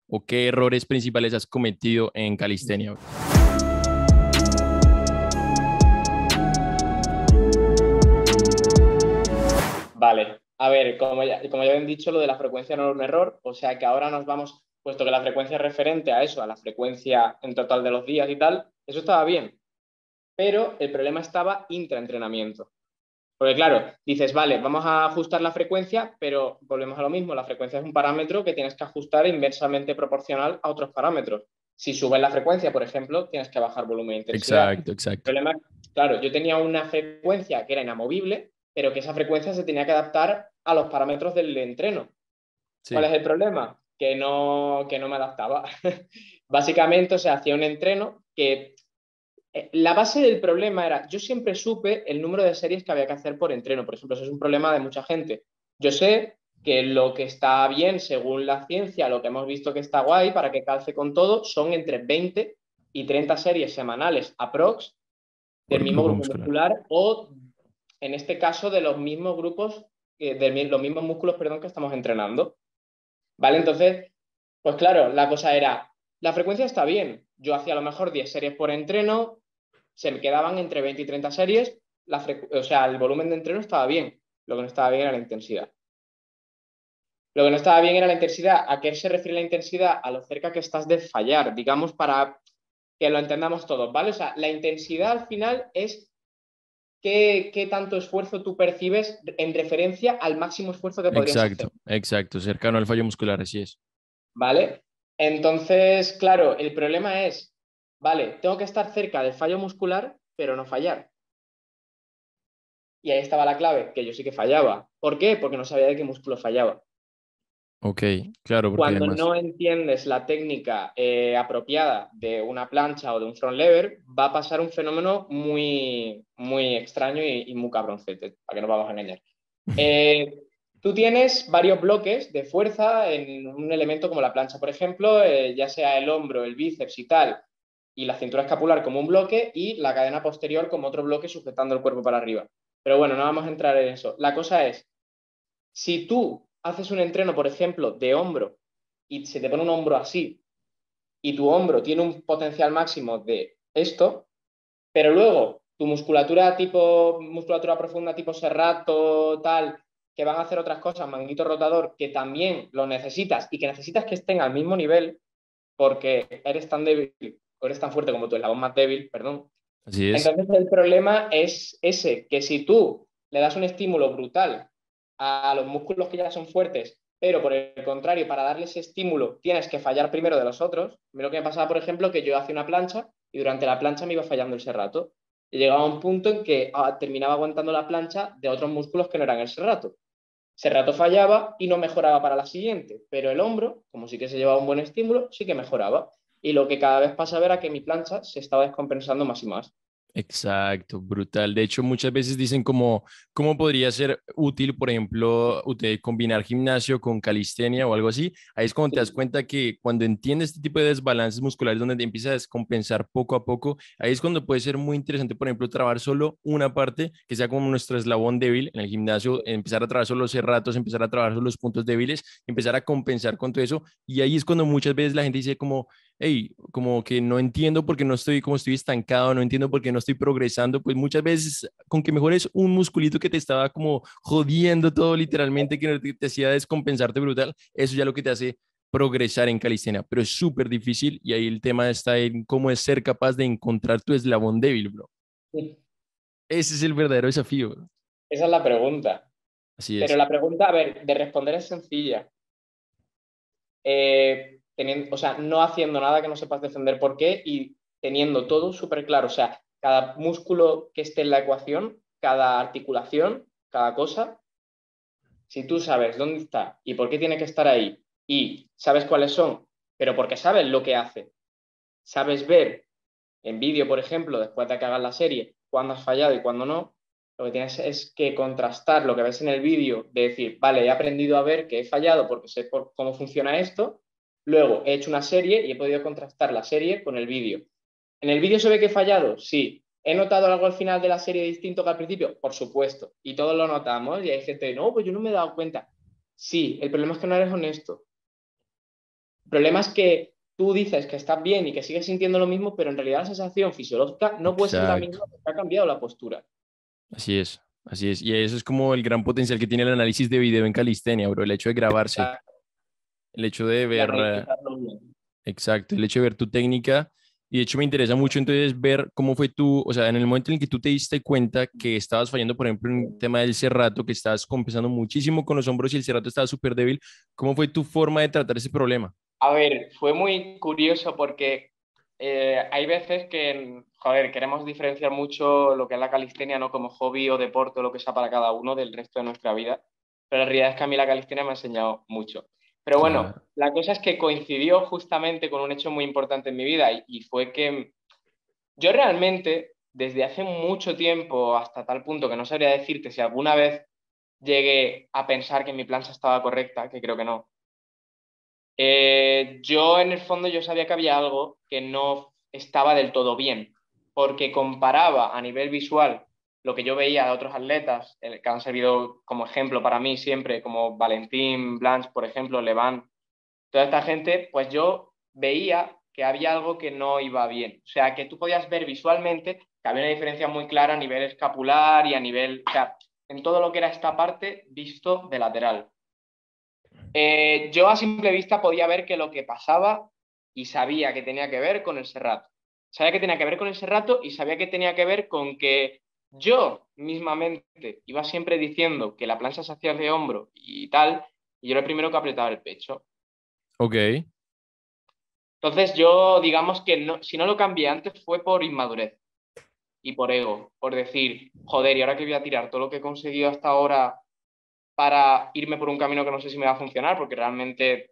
o qué errores principales has cometido en calistenia, bro? Vale, a ver, como ya habían dicho, lo de la frecuencia no era un error, o sea que ahora nos vamos, puesto que la frecuencia es referente a eso, a la frecuencia en total de los días y tal, eso estaba bien, pero el problema estaba intraentrenamiento. Porque claro, dices, vale, vamos a ajustar la frecuencia, pero volvemos a lo mismo, la frecuencia es un parámetro que tienes que ajustar inversamente proporcional a otros parámetros. Si subes la frecuencia, por ejemplo, tienes que bajar volumen e intensidad. Exacto, El exacto. problema, claro, yo tenía una frecuencia que era inamovible, pero que esa frecuencia se tenía que adaptar a los parámetros del entreno. ¿Cuál Sí, es el problema? Que no me adaptaba. Básicamente, o sea, hacía un entreno que la base del problema era, yo siempre supe el número de series que había que hacer por entreno. Por ejemplo, eso es un problema de mucha gente. Yo sé que lo que está bien según la ciencia, lo que hemos visto que está guay para que calce con todo, son entre 20 y 30 series semanales aprox del por mismo grupo grupo muscular. muscular o, en este caso, de los mismos grupos, los mismos músculos, perdón, que estamos entrenando. ¿Vale? Entonces, pues claro, la cosa era, la frecuencia está bien. Yo hacía a lo mejor 10 series por entreno, se me quedaban entre 20 y 30 series, o sea, el volumen de entreno estaba bien, lo que no estaba bien era la intensidad. Lo que no estaba bien era la intensidad. ¿A qué se refiere la intensidad? A lo cerca que estás de fallar, digamos, para que lo entendamos todos, ¿vale? O sea, la intensidad al final es qué tanto esfuerzo tú percibes en referencia al máximo esfuerzo que podrías hacer, Exacto, exacto, cercano al fallo muscular, así es. ¿vale? Entonces, claro, el problema es, vale, tengo que estar cerca del fallo muscular, pero no fallar. Y ahí estaba la clave, que yo sí que fallaba. ¿Por qué? Porque no sabía de qué músculo fallaba. Ok, claro, porque Cuando además, no entiendes la técnica apropiada de una plancha o de un front lever, va a pasar un fenómeno muy, muy extraño y muy cabroncete, para que no vamos a engañar. Eh, Tú tienes varios bloques de fuerza en un elemento como la plancha, por ejemplo, ya sea el hombro, el bíceps y tal, y la cintura escapular como un bloque y la cadena posterior como otro bloque sujetando el cuerpo para arriba. Pero bueno, no vamos a entrar en eso. La cosa es, si tú haces un entreno, por ejemplo, de hombro y se te pone un hombro así y tu hombro tiene un potencial máximo de esto, pero luego tu musculatura profunda tipo serrato, tal, que van a hacer otras cosas, manguito rotador, que también lo necesitas y que necesitas que estén al mismo nivel porque eres tan débil o eres tan fuerte como tu eslabón más débil, perdón. así es. Entonces el problema es ese, que si tú le das un estímulo brutal a los músculos que ya son fuertes, pero por el contrario, para darle ese estímulo tienes que fallar primero de los otros. A mí lo que me pasaba, por ejemplo, que yo hacía una plancha y durante la plancha me iba fallando el serrato. Y llegaba a un punto en que terminaba aguantando la plancha de otros músculos que no eran el serrato. Serrato fallaba y no mejoraba para la siguiente, pero el hombro, como sí que se llevaba un buen estímulo, sí que mejoraba. Y lo que cada vez pasaba era que mi plancha se estaba descompensando más y más. Exacto, brutal. De hecho, muchas veces dicen como, ¿cómo podría ser útil, por ejemplo, combinar gimnasio con calistenia o algo así? Ahí es cuando te das Sí, cuenta que cuando entiendes este tipo de desbalances musculares donde te empiezas a descompensar poco a poco, ahí es cuando puede ser muy interesante, por ejemplo, trabajar solo una parte que sea como nuestro eslabón débil en el gimnasio, empezar a trabajar solo los cerratos, empezar a trabajar solo los puntos débiles, empezar a compensar con todo eso. Y ahí es cuando muchas veces la gente dice como hey, como que no entiendo por qué no estoy, como estoy estancado, no entiendo por qué no estoy progresando, pues muchas veces con que mejores un musculito que te estaba como jodiendo todo literalmente, que te hacía descompensarte brutal, eso ya lo que te hace progresar en calistenia, pero es súper difícil y ahí el tema está en cómo es ser capaz de encontrar tu eslabón débil, bro. sí. Ese es el verdadero desafío, bro. Esa es la pregunta. Así Pero es. la pregunta, a ver, de responder es sencilla. O sea, no haciendo nada que no sepas defender por qué y teniendo todo súper claro. O sea, cada músculo que esté en la ecuación, cada articulación, cada cosa, si tú sabes dónde está y por qué tiene que estar ahí y sabes cuáles son, pero porque sabes lo que hace, sabes ver en vídeo, por ejemplo, después de que hagas la serie, cuándo has fallado y cuándo no, lo que tienes es que contrastar lo que ves en el vídeo, de decir, vale, he aprendido a ver que he fallado porque sé cómo funciona esto, luego he hecho una serie y he podido contrastar la serie con el vídeo. ¿En el vídeo se ve que he fallado? Sí. ¿He notado algo al final de la serie distinto que al principio? Por supuesto. Y todos lo notamos y hay gente, no, pues yo no me he dado cuenta. Sí, el problema es que no eres honesto. El problema es que tú dices que estás bien y que sigues sintiendo lo mismo, pero en realidad la sensación fisiológica no puede ser la Exacto. misma porque ha cambiado la postura. Así es, así es. Y eso es como el gran potencial que tiene el análisis de video en calistenia, bro. El hecho de grabarse, Exacto. el hecho de Y ver, analizarlo bien. exacto, el hecho de ver tu técnica. Y de hecho me interesa mucho entonces ver cómo fue tu, o sea, en el momento en el que tú te diste cuenta que estabas fallando, por ejemplo, en el tema del cerrato, que estabas compensando muchísimo con los hombros y el cerrato estaba súper débil, ¿cómo fue tu forma de tratar ese problema? A ver, fue muy curioso porque hay veces que, joder, queremos diferenciar mucho lo que es la calistenia, ¿no? Como hobby o deporte o lo que sea para cada uno del resto de nuestra vida. Pero la realidad es que a mí la calistenia me ha enseñado mucho. Pero bueno, Claro. la cosa es que coincidió justamente con un hecho muy importante en mi vida y fue que yo realmente, desde hace mucho tiempo, hasta tal punto que no sabría decirte si alguna vez llegué a pensar que mi plancha estaba correcta, que creo que no. Yo en el fondo yo sabía que había algo que no estaba del todo bien, porque comparaba a nivel visual lo que yo veía de otros atletas, que han servido como ejemplo para mí siempre, como Valentín, Blanche, por ejemplo, Levant, toda esta gente, pues yo veía que había algo que no iba bien. O sea, que tú podías ver visualmente que había una diferencia muy clara a nivel escapular y a nivel, o sea, en todo lo que era esta parte visto de lateral. Yo a simple vista podía ver que lo que pasaba y sabía que tenía que ver con el Serrato. Sabía que tenía que ver con el Serrato y sabía que tenía que ver con que yo mismamente iba siempre diciendo que la plancha se hacía de hombro y tal, y yo era el primero que apretaba el pecho. Ok. Entonces yo, digamos que no, si no lo cambié antes fue por inmadurez y por ego, por decir, joder, ¿y ahora que voy a tirar todo lo que he conseguido hasta ahora para irme por un camino que no sé si me va a funcionar? Porque realmente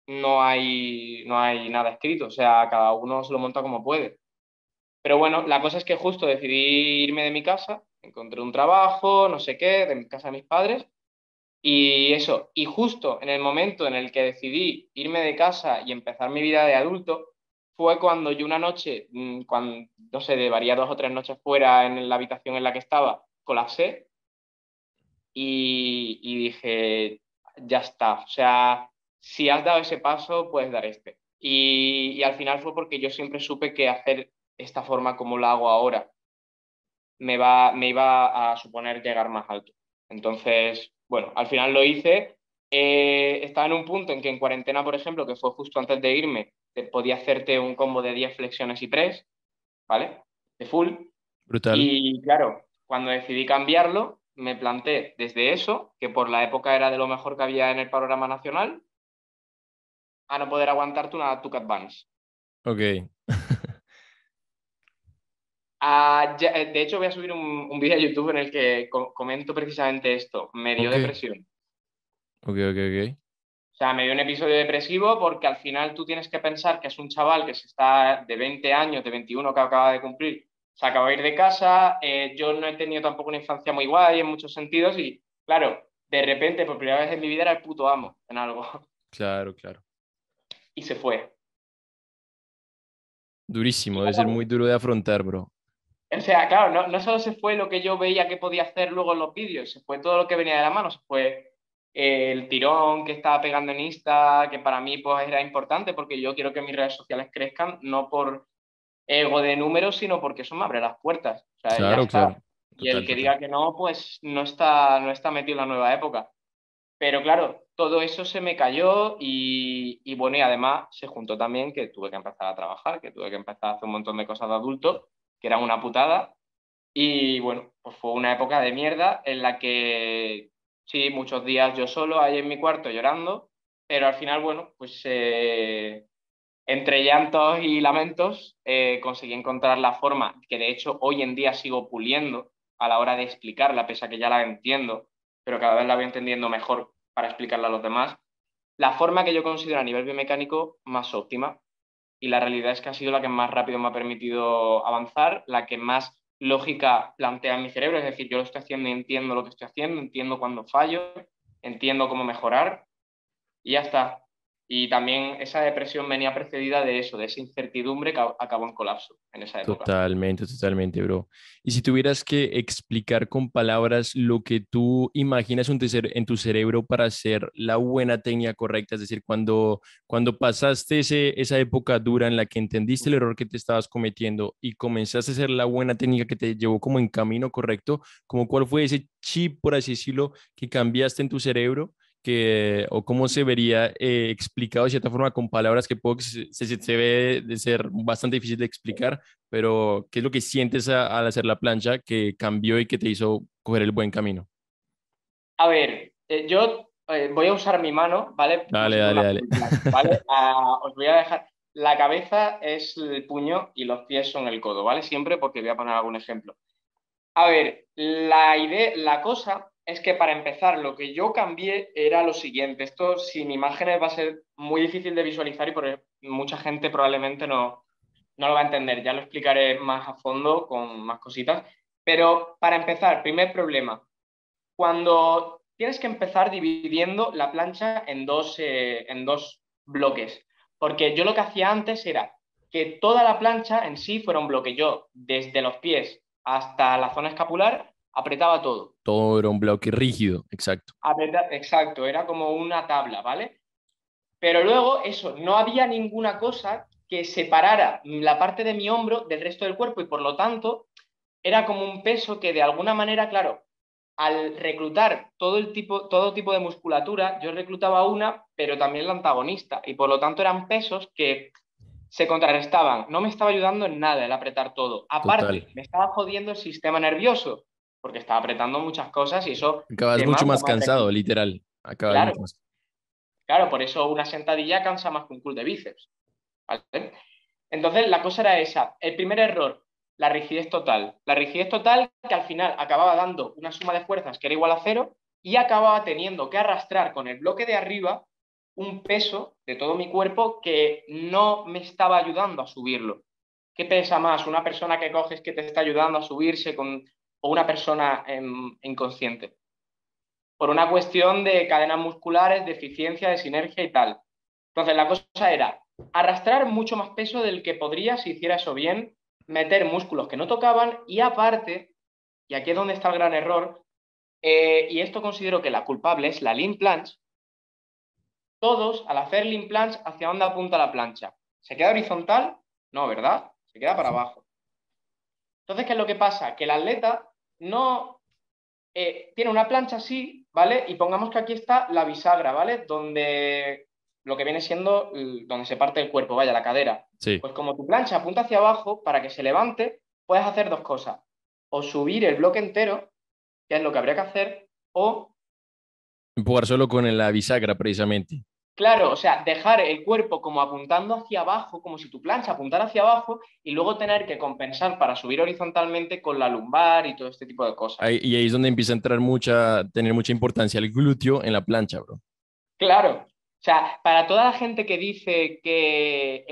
no hay nada escrito, o sea, cada uno se lo monta como puede. Pero bueno, la cosa es que justo decidí irme de mi casa, encontré un trabajo, no sé qué, de mi casa de mis padres, y eso, y justo en el momento en el que decidí irme de casa y empezar mi vida de adulto, fue cuando yo una noche, cuando, no sé, llevaría 2 o 3 noches fuera en la habitación en la que estaba, colapsé y dije, ya está, o sea, si has dado ese paso, puedes dar este. Y al final fue porque yo siempre supe que hacer esta forma como la hago ahora me iba a suponer llegar más alto. Entonces, bueno, al final lo hice. Estaba en un punto en que en cuarentena, por ejemplo, que fue justo antes de irme, podía hacerte un combo de 10 flexiones y press, ¿vale? De full. Brutal. Y claro, cuando decidí cambiarlo, me planté desde eso, que por la época era de lo mejor que había en el panorama nacional, a no poder aguantarte una Tucat Advance. Ok. De hecho, voy a subir un vídeo a YouTube en el que comento precisamente esto. Me dio Ok. depresión. Ok, ok, ok. O sea, me dio un episodio depresivo porque al final tú tienes que pensar que es un chaval que se está de 20 años, de 21 que acaba de cumplir, se acaba de ir de casa. Yo no he tenido tampoco una infancia muy guay en muchos sentidos y, claro, de repente, por primera vez en mi vida, era el puto amo en algo Claro, claro. y se fue. Y Durísimo, debe ser muy claro, duro de afrontar, bro. o sea, claro, no solo se fue lo que yo veía que podía hacer luego en los vídeos, se fue todo lo que venía de la mano, se fue el tirón que estaba pegando en Insta, que para mí pues era importante porque yo quiero que mis redes sociales crezcan, no por ego de números, sino porque eso me abre las puertas. O sea, ya Claro, está. claro. Y el Total, que total. diga que no, pues no está metido en la nueva época. Pero claro, todo eso se me cayó y bueno, y además se juntó también que tuve que empezar a trabajar, que tuve que empezar a hacer un montón de cosas de adulto, que eran una putada. Y bueno, pues fue una época de mierda en la que sí, muchos días yo solo ahí en mi cuarto llorando, pero al final, bueno, pues entre llantos y lamentos conseguí encontrar la forma que de hecho hoy en día sigo puliendo a la hora de explicarla, pese a que ya la entiendo, pero cada vez la voy entendiendo mejor para explicarla a los demás. La forma que yo considero a nivel biomecánico más óptima y la realidad es que ha sido la que más rápido me ha permitido avanzar, la que más lógica plantea en mi cerebro, es decir, yo lo estoy haciendo y entiendo lo que estoy haciendo, entiendo cuándo fallo, entiendo cómo mejorar y ya está. Y también esa depresión venía precedida de eso, de esa incertidumbre que acabó en colapso en esa época. Totalmente, totalmente, bro. Y si tuvieras que explicar con palabras lo que tú imaginas en tu cerebro para hacer la buena técnica correcta, es decir, cuando pasaste esa época dura en la que entendiste el error que te estabas cometiendo y comenzaste a hacer la buena técnica que te llevó como en camino correcto, como cuál fue ese chip, por así decirlo, que cambiaste en tu cerebro o cómo se vería explicado de cierta forma con palabras que puedo, que se ve de ser bastante difícil de explicar, pero ¿qué es lo que sientes al hacer la plancha que cambió y que te hizo coger el buen camino? A ver, yo voy a usar mi mano, ¿vale? Como Dale, si fuera dale, una dale. plancha, ¿vale? Os voy a dejar. La cabeza es el puño y los pies son el codo, ¿vale? Siempre porque voy a poner algún ejemplo. A ver, la idea, la cosa es que para empezar, lo que yo cambié era lo siguiente. Esto sin imágenes va a ser muy difícil de visualizar y por mucha gente probablemente no lo va a entender. Ya lo explicaré más a fondo con más cositas. Pero para empezar, primer problema. Cuando tienes que empezar dividiendo la plancha en dos bloques. Porque yo lo que hacía antes era que toda la plancha en sí fuera un bloque. Yo, desde los pies hasta la zona escapular, apretaba todo. Todo era un bloque rígido, exacto. Exacto, era como una tabla, ¿vale? Pero luego eso, no había ninguna cosa que separara la parte de mi hombro del resto del cuerpo y por lo tanto era como un peso que de alguna manera, claro, al reclutar todo tipo de musculatura, yo reclutaba una, pero también la antagonista, y por lo tanto eran pesos que se contrarrestaban. No me estaba ayudando en nada el apretar todo. Total. Aparte, me estaba jodiendo el sistema nervioso, porque estaba apretando muchas cosas y eso Acabas mucho demanda más más cansado, recursos. literal. Acabas mucho Claro, más. claro, por eso una sentadilla cansa más que un curl de bíceps. ¿Vale? Entonces, la cosa era esa. El primer error, la rigidez total. La rigidez total que al final acababa dando una suma de fuerzas que era igual a cero y acababa teniendo que arrastrar con el bloque de arriba un peso de todo mi cuerpo que no me estaba ayudando a subirlo. ¿Qué pesa más? ¿Una persona que coges que te está ayudando a subirse o una persona inconsciente? Por una cuestión de cadenas musculares, de eficiencia, de sinergia y tal. Entonces, la cosa era arrastrar mucho más peso del que podría si hiciera eso bien, meter músculos que no tocaban y aparte, y aquí es donde está el gran error, y esto considero que la culpable es la lean planche, todos al hacer lean planche, ¿hacia dónde apunta la plancha? ¿Se queda horizontal? No, ¿verdad? Se queda para abajo. Entonces, ¿qué es lo que pasa? Que el atleta no tiene una plancha así, ¿vale? Y pongamos que aquí está la bisagra, ¿vale? Donde lo que viene siendo donde se parte el cuerpo, vaya, la cadera. Sí. Pues como tu plancha apunta hacia abajo, para que se levante, puedes hacer dos cosas. O subir el bloque entero, que es lo que habría que hacer, o, Jugar solo con la bisagra, precisamente. claro, o sea, dejar el cuerpo como apuntando hacia abajo, como si tu plancha apuntara hacia abajo, y luego tener que compensar para subir horizontalmente con la lumbar y todo este tipo de cosas. Y ahí es donde empieza a entrar tener mucha importancia el glúteo en la plancha, bro. Claro, o sea, para toda la gente que dice que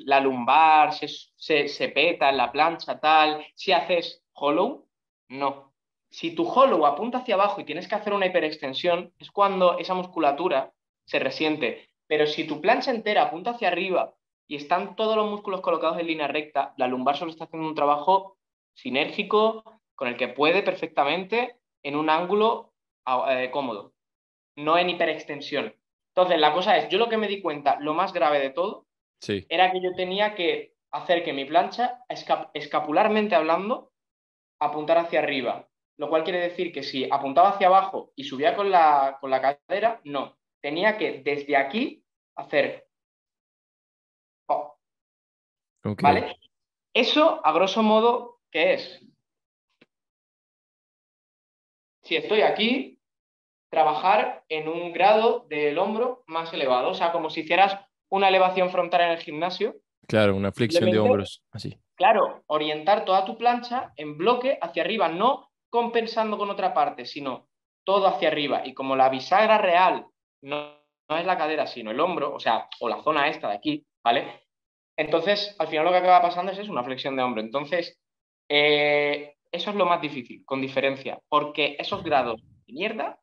la lumbar se peta en la plancha, tal, si haces hollow, no. Si tu hollow apunta hacia abajo y tienes que hacer una hiperextensión, es cuando esa musculatura se resiente. Pero si tu plancha entera apunta hacia arriba y están todos los músculos colocados en línea recta, la lumbar solo está haciendo un trabajo sinérgico con el que puede perfectamente en un ángulo cómodo, no en hiperextensión. Entonces, la cosa es, yo lo que me di cuenta, lo más grave de todo, Sí. era que yo tenía que hacer que mi plancha, escapularmente hablando, apuntara hacia arriba. Lo cual quiere decir que si apuntaba hacia abajo y subía con la cadera, no. Tenía que desde aquí hacer, oh, Ok. ¿vale? Eso, a grosso modo, ¿qué es? Si estoy aquí, trabajar en un grado del hombro más elevado, o sea, como si hicieras una elevación frontal en el gimnasio. Claro, una flexión de Simplemente, hombros, así. claro, orientar toda tu plancha en bloque hacia arriba, no compensando con otra parte, sino todo hacia arriba. Y como la bisagra real no es la cadera, sino el hombro, o sea, o la zona esta de aquí, ¿vale? Entonces, al final lo que acaba pasando es eso, una flexión de hombro. Entonces, eso es lo más difícil, con diferencia, porque esos grados de mierda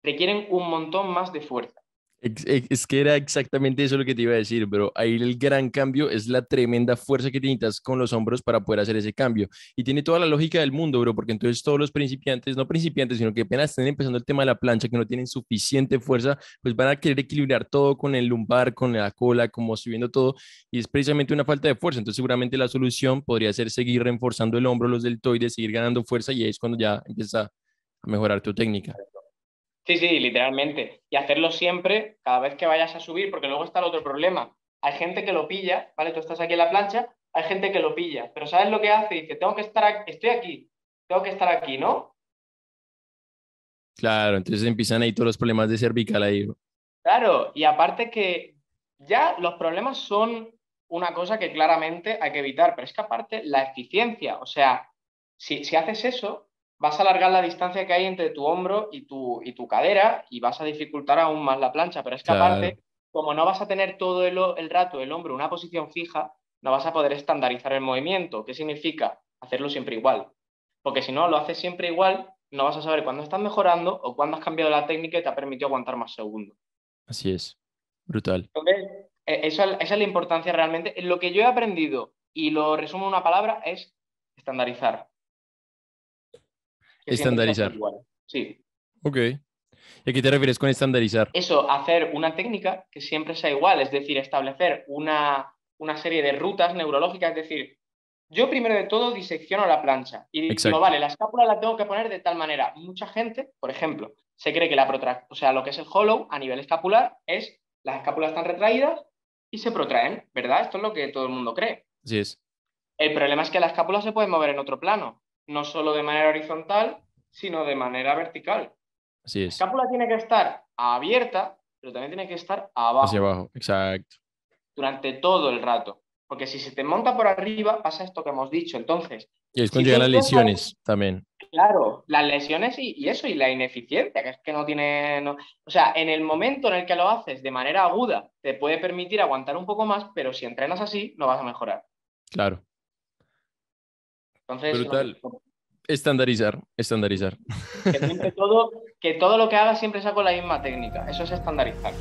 requieren un montón más de fuerza. Es que era exactamente eso lo que te iba a decir, pero ahí el gran cambio es la tremenda fuerza que te necesitas con los hombros para poder hacer ese cambio. Y tiene toda la lógica del mundo, bro, porque entonces todos los principiantes, no principiantes, sino que apenas estén empezando el tema de la plancha, que no tienen suficiente fuerza, pues van a querer equilibrar todo con el lumbar, con la cola, como subiendo todo, y es precisamente una falta de fuerza. Entonces seguramente la solución podría ser seguir reforzando el hombro, los deltoides, seguir ganando fuerza y ahí es cuando ya empieza a mejorar tu técnica. Sí, sí, literalmente. Y hacerlo siempre, cada vez que vayas a subir, porque luego está el otro problema. Hay gente que lo pilla, ¿vale? Tú estás aquí en la plancha, hay gente que lo pilla, pero ¿sabes lo que hace? Dice, tengo que estar aquí, estoy aquí, tengo que estar aquí, ¿no? Claro, entonces empiezan ahí todos los problemas de cervical ahí, bro. Claro, y aparte que ya los problemas son una cosa que claramente hay que evitar, pero es que aparte la eficiencia, o sea, si haces eso, vas a alargar la distancia que hay entre tu hombro y tu cadera y vas a dificultar aún más la plancha, pero es que Claro, aparte, como no vas a tener todo el rato el hombro en una posición fija, no vas a poder estandarizar el movimiento. ¿Qué significa? Hacerlo siempre igual. Porque si no lo haces siempre igual, no vas a saber cuándo estás mejorando o cuándo has cambiado la técnica y te ha permitido aguantar más segundos. así es. Brutal. Entonces, esa es la importancia realmente. Lo que yo he aprendido, y lo resumo en una palabra, es estandarizar, que siempre sea Estandarizar. igual. Sí. Ok. ¿Y a qué te refieres con estandarizar? Eso, hacer una técnica que siempre sea igual, es decir, establecer una serie de rutas neurológicas, es decir, yo primero de todo disecciono la plancha y digo, Exacto. vale, la escápula la tengo que poner de tal manera. Mucha gente, por ejemplo, se cree que la protracción, o sea, lo que es el hollow a nivel escapular es las escápulas están retraídas y se protraen, ¿verdad? Esto es lo que todo el mundo cree. Así es. El problema es que la escápula se puede mover en otro plano, no solo de manera horizontal, sino de manera vertical. Así La es. escápula tiene que estar abierta, pero también tiene que estar Hacia abajo abajo. Exacto. durante todo el rato. Porque si se te monta por arriba, pasa esto que hemos dicho. Entonces, Y es si cuando tú llegan las empiezas, lesiones también. claro, las lesiones y eso, y la ineficiencia, que es que no tiene. O sea, en el momento en el que lo haces de manera aguda, te puede permitir aguantar un poco más, pero si entrenas así, no vas a mejorar. Claro. Entonces, lo Brutal. Estandarizar. Estandarizar. que siempre todo, que todo lo que hagas siempre sea con la misma técnica. Eso es estandarizar.